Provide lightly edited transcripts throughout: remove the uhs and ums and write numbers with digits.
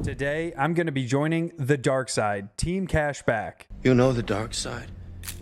Today, I'm going to be joining the dark side, Team Cashback. You know the dark side.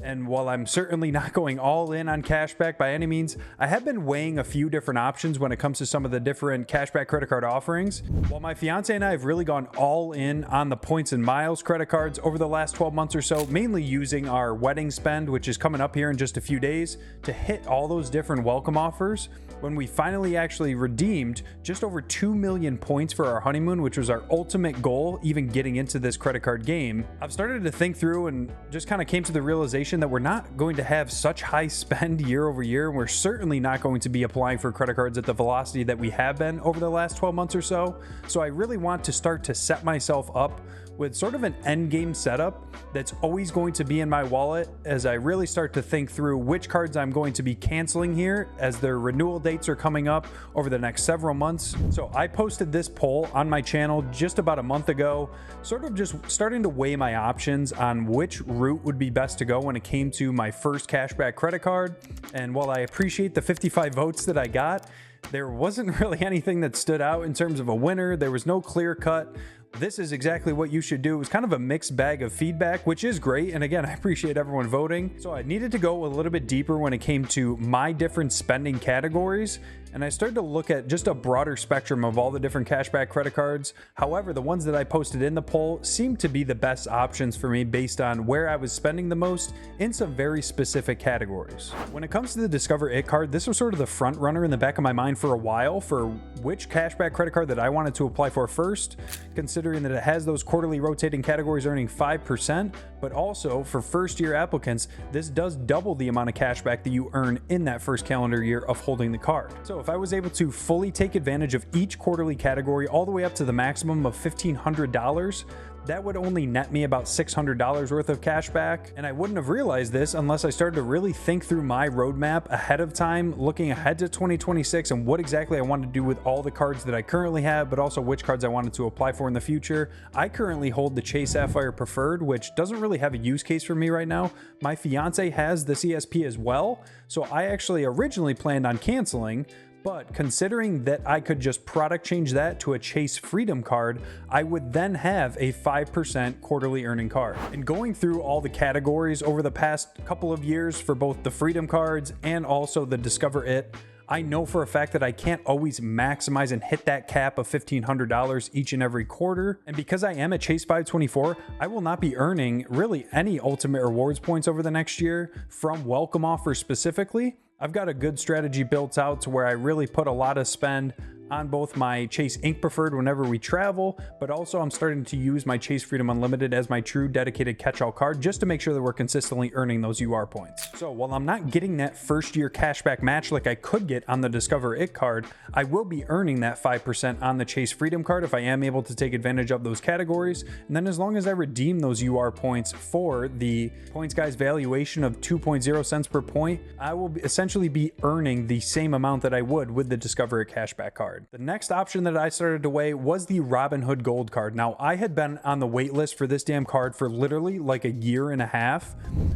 And while I'm certainly not going all in on cashback by any means, I have been weighing a few different options when it comes to some of the different cashback credit card offerings. While my fiance and I have really gone all in on the points and miles credit cards over the last 12 months or so, mainly using our wedding spend, which is coming up here in just a few days, to hit all those different welcome offers. When we finally actually redeemed just over 2 million points for our honeymoon, which was our ultimate goal, even getting into this credit card game, I've started to think through and just kind of came to the realization that we're not going to have such high spend year over year. And we're certainly not going to be applying for credit cards at the velocity that we have been over the last 12 months or so. So I really want to start to set myself up with sort of an end game setup that's always going to be in my wallet as I really start to think through which cards I'm going to be canceling here as their renewal dates are coming up over the next several months. So I posted this poll on my channel just about a month ago, sort of just starting to weigh my options on which route would be best to go when it came to my first cashback credit card. And while I appreciate the 55 votes that I got, there wasn't really anything that stood out in terms of a winner. There was no clear cut. This is exactly what you should do. It was kind of a mixed bag of feedback, which is great. And again, I appreciate everyone voting. So I needed to go a little bit deeper when it came to my different spending categories. And I started to look at just a broader spectrum of all the different cashback credit cards. However, the ones that I posted in the poll seemed to be the best options for me based on where I was spending the most in some very specific categories. When it comes to the DiscoverIt card, this was sort of the front runner in the back of my mind for a while for which cashback credit card that I wanted to apply for first, considering that it has those quarterly rotating categories earning 5%, but also for first year applicants, this does double the amount of cashback that you earn in that first calendar year of holding the card. So if I was able to fully take advantage of each quarterly category all the way up to the maximum of $1,500, that would only net me about $600 worth of cash back. And I wouldn't have realized this unless I started to really think through my roadmap ahead of time, looking ahead to 2026 and what exactly I wanted to do with all the cards that I currently have, but also which cards I wanted to apply for in the future. I currently hold the Chase Sapphire Preferred, which doesn't really have a use case for me right now. My fiance has the CSP as well. So I actually originally planned on canceling, but considering that I could just product change that to a Chase Freedom card, I would then have a 5% quarterly earning card. And going through all the categories over the past couple of years for both the Freedom cards and also the DiscoverIt, I know for a fact that I can't always maximize and hit that cap of $1,500 each and every quarter. And because I am at Chase 524, I will not be earning really any ultimate rewards points over the next year from welcome offers specifically. I've got a good strategy built out to where I really put a lot of spend on both my Chase Ink Preferred whenever we travel, but also I'm starting to use my Chase Freedom Unlimited as my true dedicated catch-all card just to make sure that we're consistently earning those UR points. So while I'm not getting that first year cashback match like I could get on the DiscoverIt card, I will be earning that 5% on the Chase Freedom card if I am able to take advantage of those categories. And then as long as I redeem those UR points for the Points Guys valuation of 2.0 cents per point, I will essentially be earning the same amount that I would with the DiscoverIt cashback card. The next option that I started to weigh was the Robinhood Gold card. Now, I had been on the wait list for this damn card for literally like a year and a half.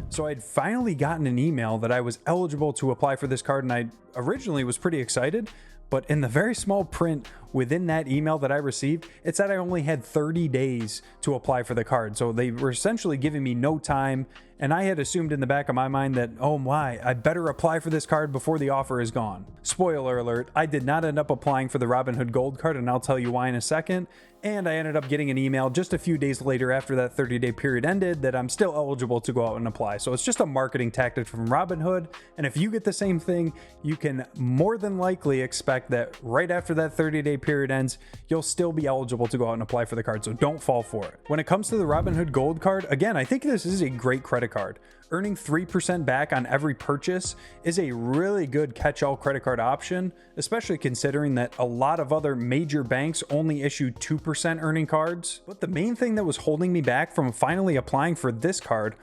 So I'd finally gotten an email that I was eligible to apply for this card, and I originally was pretty excited. But in the very small print within that email that I received, it said I only had 30 days to apply for the card. So they were essentially giving me no time. And I had assumed in the back of my mind that, oh my, I better apply for this card before the offer is gone. Spoiler alert, I did not end up applying for the Robinhood Gold card, and I'll tell you why in a second. And I ended up getting an email just a few days later after that 30-day period ended that I'm still eligible to go out and apply. So it's just a marketing tactic from Robinhood. And if you get the same thing, you can more than likely expect that right after that 30-day period ends, you'll still be eligible to go out and apply for the card. So don't fall for it. When it comes to the Robinhood Gold card, again, I think this is a great credit card. Earning 3% back on every purchase is a really good catch-all credit card option, especially considering that a lot of other major banks only issue 2% earning cards. But the main thing that was holding me back from finally applying for this card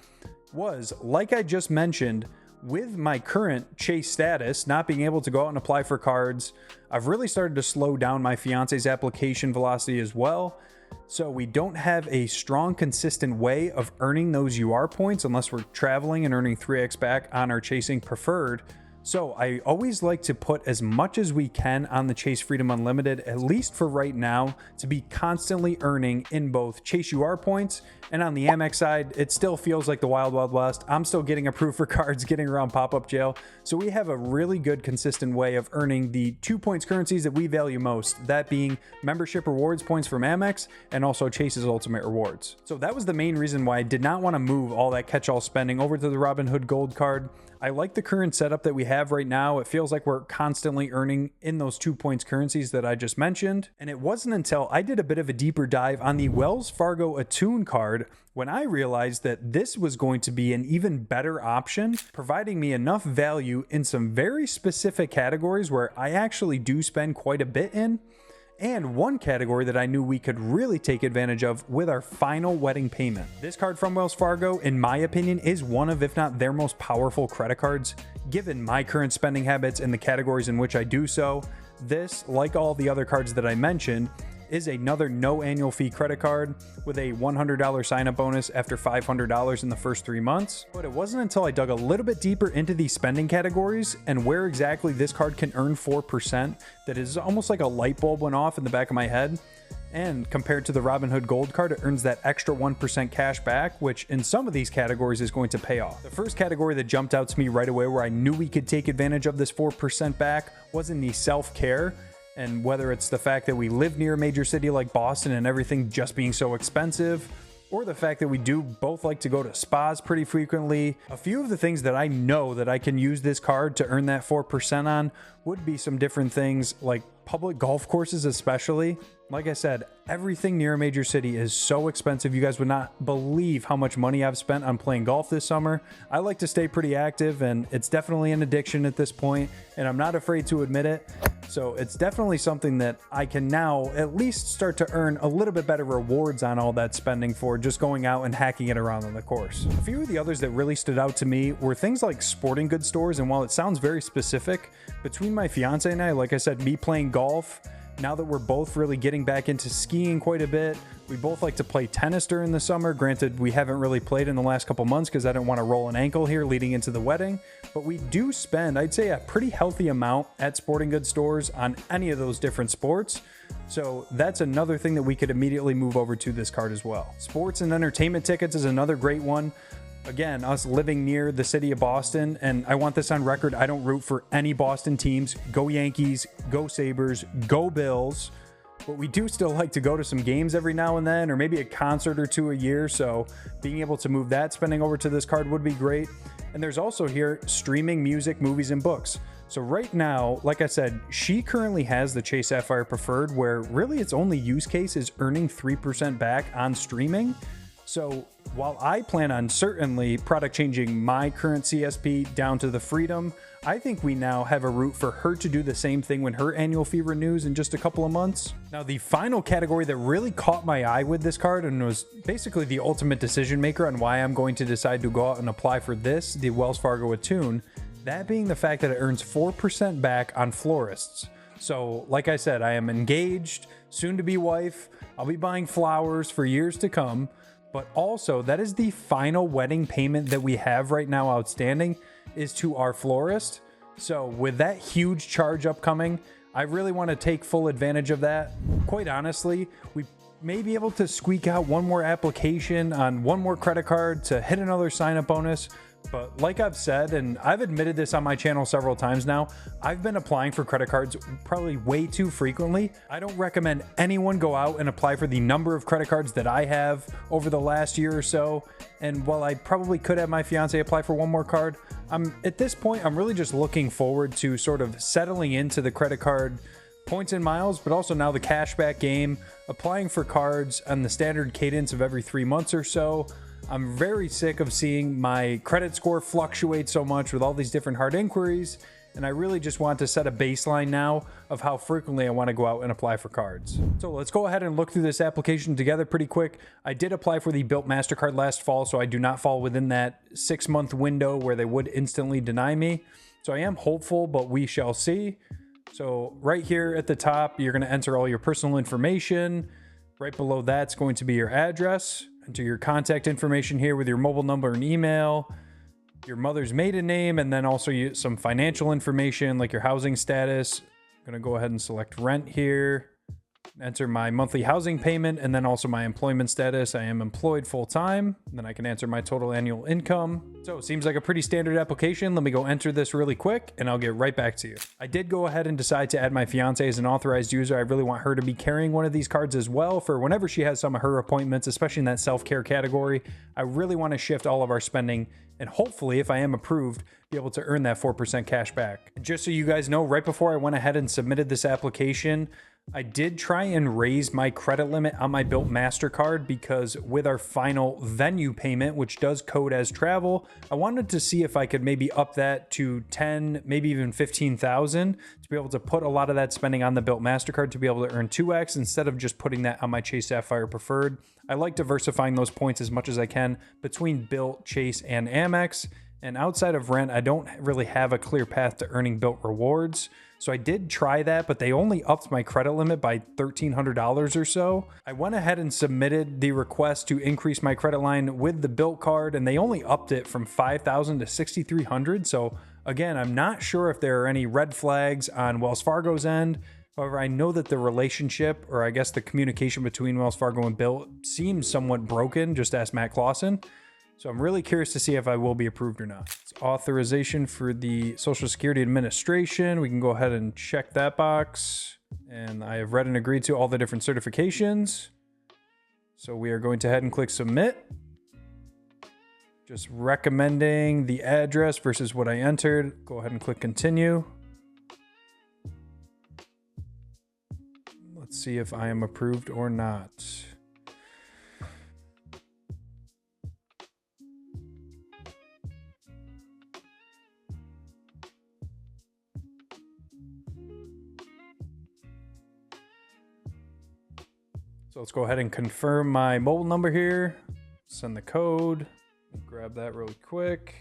was, like I just mentioned, with my current Chase status, not being able to go out and apply for cards, I've really started to slow down my fiance's application velocity as well. So we don't have a strong, consistent way of earning those UR points unless we're traveling and earning 3x back on our Chase Ink Preferred. So I always like to put as much as we can on the Chase Freedom Unlimited, at least for right now, to be constantly earning in both Chase UR points, and on the Amex side, it still feels like the wild, wild west. I'm still getting approved for cards, getting around pop-up jail. So we have a really good, consistent way of earning the 2 points currencies that we value most, that being membership rewards points from Amex and also Chase's Ultimate Rewards. So that was the main reason why I did not want to move all that catch-all spending over to the Robinhood Gold card. I like the current setup that we have right now. It feels like we're constantly earning in those 2 points currencies that I just mentioned. And it wasn't until I did a bit of a deeper dive on the Wells Fargo Attune card when I realized that this was going to be an even better option, providing me enough value in some very specific categories where I actually do spend quite a bit in. And one category that I knew we could really take advantage of with our final wedding payment. This card from Wells Fargo, in my opinion, is one of, if not their most powerful credit cards. Given my current spending habits and the categories in which I do so, this, like all the other cards that I mentioned, is another no annual fee credit card with a $100 sign-up bonus after $500 in the first 3 months. But it wasn't until I dug a little bit deeper into these spending categories and where exactly this card can earn 4% that is almost like a light bulb went off in the back of my head. And compared to the Robinhood Gold card, it earns that extra 1% cash back, which in some of these categories is going to pay off. The first category that jumped out to me right away where I knew we could take advantage of this 4% back was in the self-care. And whether it's the fact that we live near a major city like Boston and everything just being so expensive, or the fact that we do both like to go to spas pretty frequently, a few of the things that I know that I can use this card to earn that 4% on would be some different things like public golf courses especially. Like I said, everything near a major city is so expensive. You guys would not believe how much money I've spent on playing golf this summer. I like to stay pretty active, and it's definitely an addiction at this point, and I'm not afraid to admit it. So it's definitely something that I can now at least start to earn a little bit better rewards on all that spending for just going out and hacking it around on the course. A few of the others that really stood out to me were things like sporting goods stores, and while it sounds very specific, between my fiance and I, like I said, me playing golf, now that we're both really getting back into skiing quite a bit, we both like to play tennis during the summer. Granted, we haven't really played in the last couple months because I didn't want to roll an ankle here leading into the wedding, but we do spend, I'd say, a pretty healthy amount at sporting goods stores on any of those different sports. So that's another thing that we could immediately move over to this card as well. Sports and entertainment tickets is another great one. Again, us living near the city of Boston, and I want this on record, I don't root for any Boston teams. Go Yankees, go Sabres, go Bills. But we do still like to go to some games every now and then, or maybe a concert or two a year. So being able to move that spending over to this card would be great. And there's also here streaming music, movies, and books. So right now, like I said, she currently has the Chase Sapphire Preferred, where really its only use case is earning 3% back on streaming. So while I plan on certainly product changing my current CSP down to the Freedom, I think we now have a route for her to do the same thing when her annual fee renews in just a couple of months. Now, the final category that really caught my eye with this card and was basically the ultimate decision maker on why I'm going to decide to go out and apply for this, the Wells Fargo Attune, that being the fact that it earns 4% back on florists. So like I said, I am engaged, soon to be wife. I'll be buying flowers for years to come. But also, that is the final wedding payment that we have right now outstanding is to our florist. So with that huge charge upcoming, I really want to take full advantage of that. Quite honestly, we may be able to squeak out one more application on one more credit card to hit another sign-up bonus. But like I've said, and I've admitted this on my channel several times now, I've been applying for credit cards probably way too frequently. I don't recommend anyone go out and apply for the number of credit cards that I have over the last year or so. And while I probably could have my fiance apply for one more card, at this point, I'm really just looking forward to sort of settling into the credit card points and miles, but also now the cashback game, applying for cards on the standard cadence of every 3 months or so. I'm very sick of seeing my credit score fluctuate so much with all these different hard inquiries, and I really just want to set a baseline now of how frequently I want to go out and apply for cards. So let's go ahead and look through this application together pretty quick. I did apply for the Bilt MasterCard last fall, so I do not fall within that 6-month window where they would instantly deny me. So I am hopeful, but we shall see. So right here at the top, you're going to enter all your personal information. Right below that's going to be your address. Enter your contact information here with your mobile number and email. your mother's maiden name, and then also some financial information like your housing status. I'm going to go ahead and select rent here. Enter my monthly housing payment and then also my employment status. I am employed full-time. Then I can answer my total annual income. So it seems like a pretty standard application. Let me go enter this really quick and I'll get right back to you. I did go ahead and decide to add my fiance as an authorized user. I really want her to be carrying one of these cards as well for whenever she has some of her appointments, especially in that self-care category. I really want to shift all of our spending and hopefully, if I am approved, be able to earn that 4% cash back. Just so you guys know, right before I went ahead and submitted this application, I did try and raise my credit limit on my Bilt MasterCard because with our final venue payment, which does code as travel, I wanted to see if I could maybe up that to 10, maybe even 15,000 to be able to put a lot of that spending on the Bilt MasterCard to be able to earn 2x instead of just putting that on my Chase Sapphire Preferred. I like diversifying those points as much as I can between Bilt, Chase, and Amex. And outside of rent, I don't really have a clear path to earning Bilt rewards. So I did try that, but they only upped my credit limit by $1,300 or so. I went ahead and submitted the request to increase my credit line with the Bilt card, and they only upped it from $5,000 to $6,300. So again, I'm not sure if there are any red flags on Wells Fargo's end. However, I know that the relationship, or I guess the communication between Wells Fargo and Bilt seems somewhat broken. Just ask Matt Clausen. So I'm really curious to see if I will be approved or not. It's authorization for the Social Security Administration. We can go ahead and check that box. And I have read and agreed to all the different certifications. So we are going to head and click submit. Just recommending the address versus what I entered. Go ahead and click continue. Let's see if I am approved or not. So let's go ahead and confirm my mobile number here. Send the code. Grab that really quick.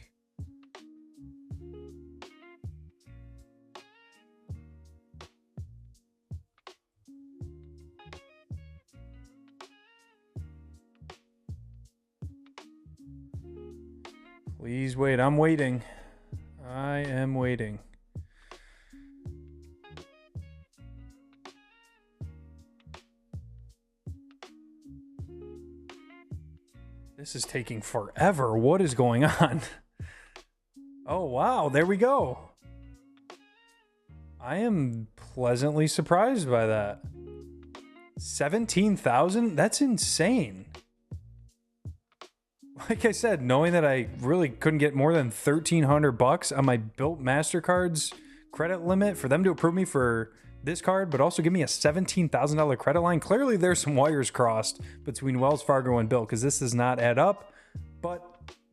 Please wait. I'm waiting. I am waiting. This is taking forever. What is going on? Oh, wow. There we go. I am pleasantly surprised by that. 17,000? That's insane. Like I said, knowing that I really couldn't get more than $1,300 on my Bilt MasterCard's credit limit for them to approve me for this card, but also give me a $17,000 credit line. Clearly there's some wires crossed between Wells Fargo and Bilt because this does not add up. But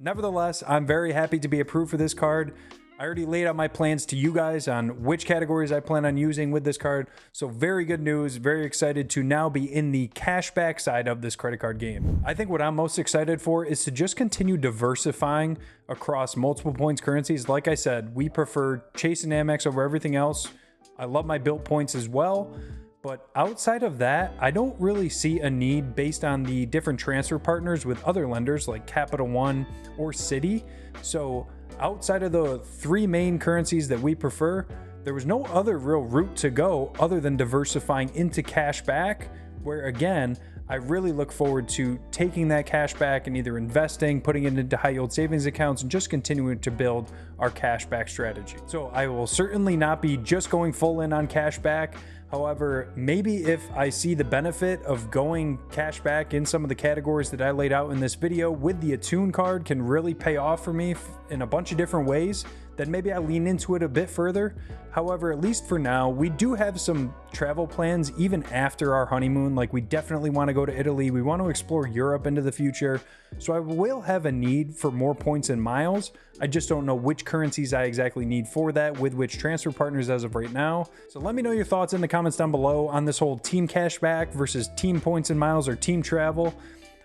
nevertheless, I'm very happy to be approved for this card. I already laid out my plans to you guys on which categories I plan on using with this card. So very good news. Very excited to now be in the cashback side of this credit card game. I think what I'm most excited for is to just continue diversifying across multiple points currencies. Like I said, we prefer Chase and Amex over everything else. I love my Bilt points as well, but outside of that, I don't really see a need based on the different transfer partners with other lenders like Capital One or Citi. So outside of the three main currencies that we prefer, there was no other real route to go other than diversifying into cash back, where again, I really look forward to taking that cash back and either investing, putting it into high yield savings accounts, and just continuing to build our cash back strategy. So I will certainly not be just going full in on cash back. However, maybe if I see the benefit of going cash back in some of the categories that I laid out in this video with the Attune card can really pay off for me in a bunch of different ways, then maybe I lean into it a bit further. However, at least for now, we do have some travel plans even after our honeymoon. Like we definitely want to go to Italy. We want to explore Europe into the future. So I will have a need for more points and miles. I just don't know which currencies I exactly need for that with which transfer partners as of right now. So let me know your thoughts in the comments down below on this whole team cashback versus team points and miles or team travel.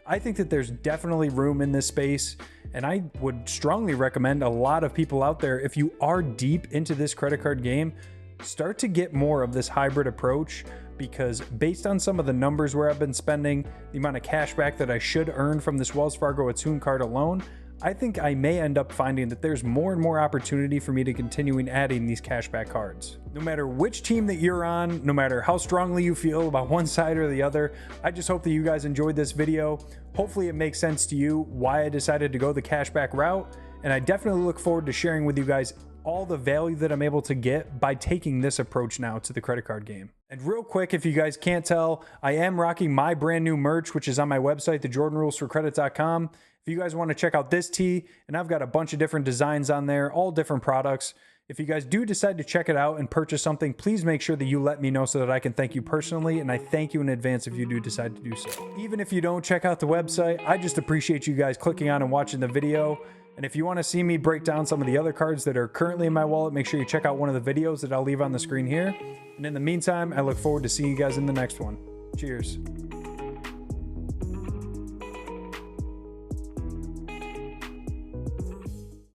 I think that there's definitely room in this space, and I would strongly recommend a lot of people out there, if you are deep into this credit card game, start to get more of this hybrid approach, because based on some of the numbers where I've been spending, the amount of cash back that I should earn from this Wells Fargo Attune card alone, I think I may end up finding that there's more and more opportunity for me to continuing adding these cashback cards. No matter which team that you're on, no matter how strongly you feel about one side or the other, I just hope that you guys enjoyed this video. Hopefully it makes sense to you why I decided to go the cashback route, and I definitely look forward to sharing with you guys all the value that I'm able to get by taking this approach now to the credit card game. And real quick, if you guys can't tell, I am rocking my brand new merch, which is on my website, thejordanrulesforcredit.com. If you guys want to check out this tee, and I've got a bunch of different designs on there, all different products. If you guys do decide to check it out and purchase something, please make sure that you let me know so that I can thank you personally, and I thank you in advance if you do decide to do so. Even if you don't check out the website, I just appreciate you guys clicking on and watching the video. And if you want to see me break down some of the other cards that are currently in my wallet, make sure you check out one of the videos that I'll leave on the screen here. And in the meantime, I look forward to seeing you guys in the next one. Cheers.